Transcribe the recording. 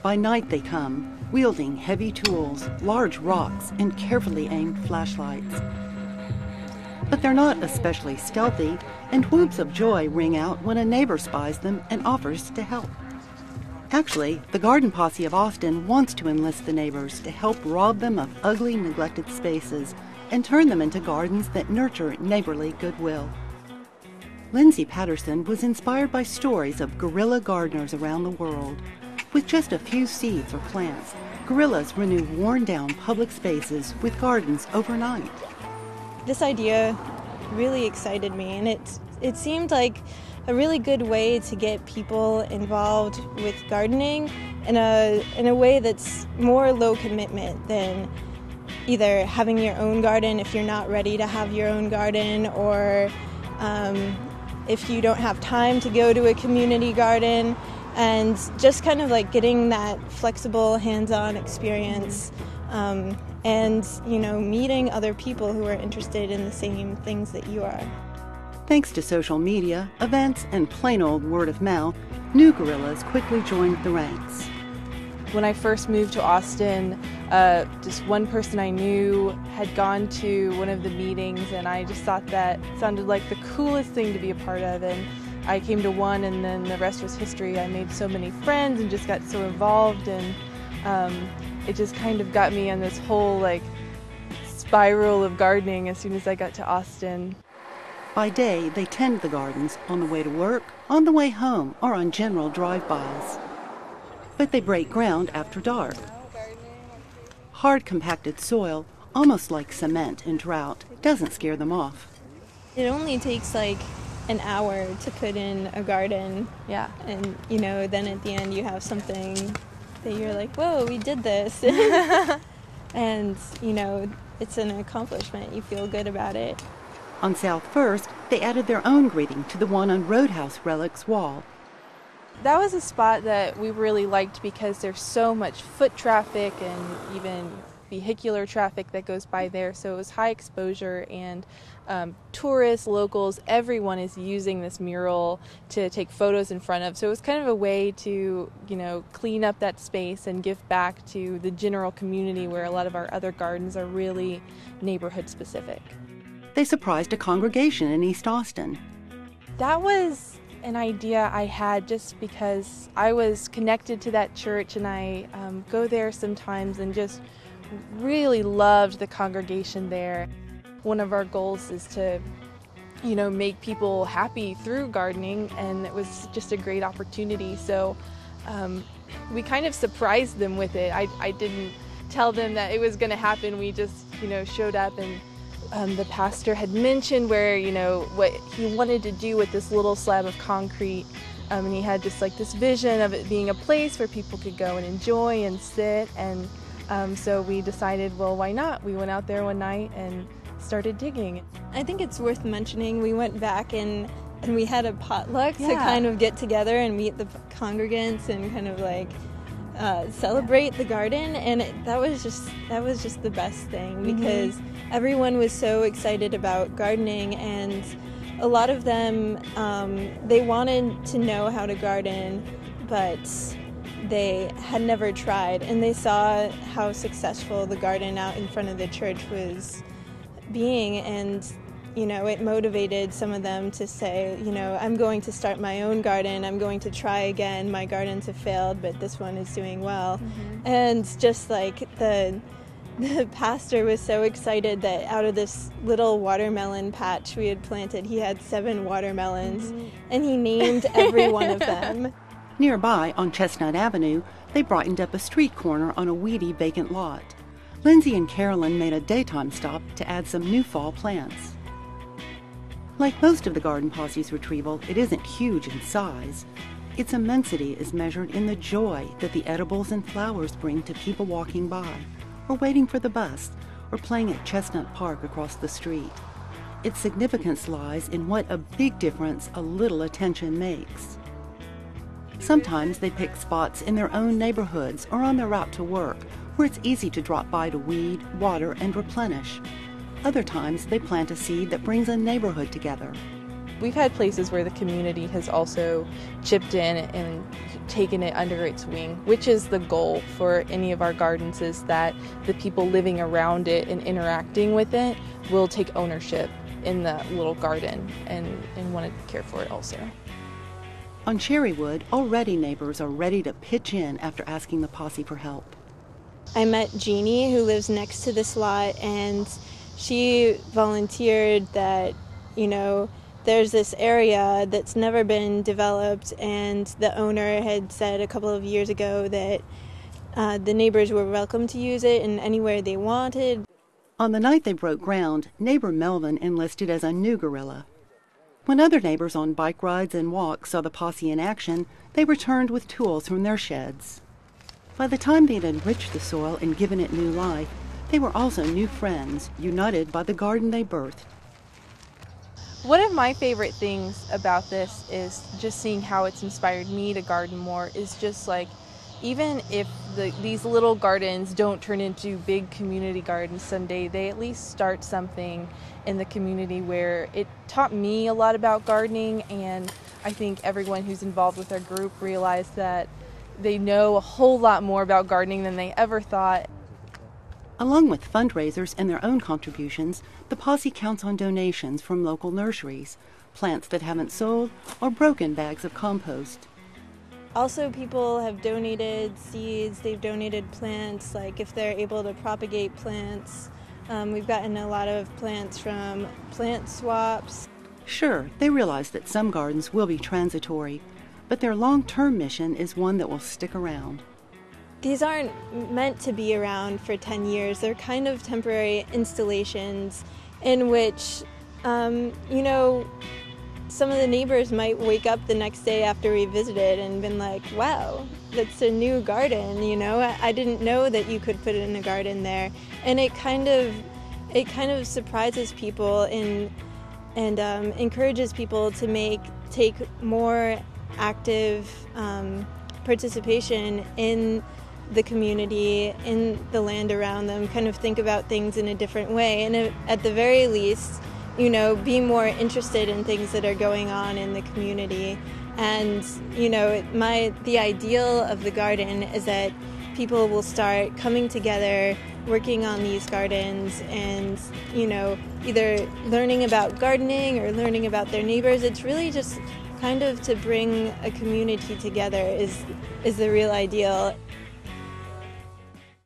By night they come, wielding heavy tools, large rocks, and carefully aimed flashlights. But they're not especially stealthy, and whoops of joy ring out when a neighbor spies them and offers to help. Actually, the Garden Posse of Austin wants to enlist the neighbors to help rob them of ugly, neglected spaces and turn them into gardens that nurture neighborly goodwill. Lindsay Patterson was inspired by stories of guerrilla gardeners around the world. With just a few seeds or plants, guerrillas renew worn-down public spaces with gardens overnight. This idea really excited me, and it seemed like a really good way to get people involved with gardening in a way that's more low commitment than either having your own garden if you're not ready to have your own garden, or if you don't have time to go to a community garden, and just kind of like getting that flexible hands-on experience and meeting other people who are interested in the same things that you are. Thanks to social media, events, and plain old word of mouth, new guerrillas quickly joined the ranks. When I first moved to Austin, just one person I knew had gone to one of the meetings, and I just thought that sounded like the coolest thing to be a part of. And I came to one, and then the rest was history. I made so many friends and just got so involved, and it just kind of got me on this whole spiral of gardening as soon as I got to Austin. By day, they tend the gardens on the way to work, on the way home, or on general drive-bys. But they break ground after dark. Hard, compacted soil, almost like cement in drought, doesn't scare them off. It only takes an hour to put in a garden. Yeah. And, then at the end you have something that you're like, whoa, we did this. And, it's an accomplishment. You feel good about it. On South First, they added their own greeting to the one on Roadhouse Relic's wall. That was a spot that we really liked because there's so much foot traffic and even vehicular traffic that goes by there, so it was high exposure, and tourists, locals, everyone is using this mural to take photos in front of, so it was kind of a way to clean up that space and give back to the general community where a lot of our other gardens are really neighborhood specific. They surprised a congregation in East Austin. That was an idea I had just because I was connected to that church, and I go there sometimes and just really loved the congregation there. One of our goals is to, make people happy through gardening, and it was just a great opportunity. So we kind of surprised them with it. I didn't tell them that it was going to happen. We just, showed up, and the pastor had mentioned where, what he wanted to do with this little slab of concrete. And he had just this vision of it being a place where people could go and enjoy and sit. And so we decided, well, why not? We went out there one night and started digging. I think it's worth mentioning, we went back and we had a potluck to kind of get together and meet the congregants and kind of celebrate the garden, and that was just the best thing, because everyone was so excited about gardening, and a lot of them they wanted to know how to garden, but they had never tried, and they saw how successful the garden out in front of the church was being, and it motivated some of them to say, I'm going to start my own garden, I'm going to try again, my gardens have failed, but this one is doing well. And just the pastor was so excited that out of this little watermelon patch we had planted, he had 7 watermelons, and he named every one of them. Nearby, on Chestnut Avenue, they brightened up a street corner on a weedy vacant lot. Lindsay and Carolyn made a daytime stop to add some new fall plants. Like most of the Garden Posse's retrieval, it isn't huge in size. Its immensity is measured in the joy that the edibles and flowers bring to people walking by, or waiting for the bus, or playing at Chestnut Park across the street. Its significance lies in what a big difference a little attention makes. Sometimes they pick spots in their own neighborhoods or on their route to work, where it's easy to drop by to weed, water, and replenish. Other times they plant a seed that brings a neighborhood together. We've had places where the community has also chipped in and taken it under its wing, which is the goal for any of our gardens, is that the people living around it and interacting with it will take ownership in the little garden and want to care for it also. On Cherrywood, already neighbors are ready to pitch in after asking the Posse for help. I met Jeannie, who lives next to this lot, and she volunteered that, there's this area that's never been developed, and the owner had said a couple of years ago that the neighbors were welcome to use it in anywhere they wanted. On the night they broke ground, neighbor Melvin enlisted as a new guerrilla. When other neighbors on bike rides and walks saw the Posse in action, they returned with tools from their sheds. By the time they had enriched the soil and given it new life, they were also new friends, united by the garden they birthed. One of my favorite things about this is just seeing how it's inspired me to garden more, is just like, even if these little gardens don't turn into big community gardens someday, they at least start something in the community where it taught me a lot about gardening, and I think everyone who's involved with our group realized that they know a whole lot more about gardening than they ever thought. Along with fundraisers and their own contributions, the Posse counts on donations from local nurseries, plants that haven't sold, or broken bags of compost. Also, people have donated seeds, they've donated plants, like if they're able to propagate plants. We've gotten a lot of plants from plant swaps. Sure, they realize that some gardens will be transitory, but their long-term mission is one that will stick around. These aren't meant to be around for 10 years. They're kind of temporary installations in which, some of the neighbors might wake up the next day after we visited and been like, wow, that's a new garden, I didn't know that you could put it in a garden there. And it kind of surprises people and encourages people to take more active participation in the community, in the land around them, kind of think about things in a different way, and at the very least, be more interested in things that are going on in the community. And, the ideal of the garden is that people will start coming together, working on these gardens, and, either learning about gardening or learning about their neighbors. It's really just kind of to bring a community together is the real ideal.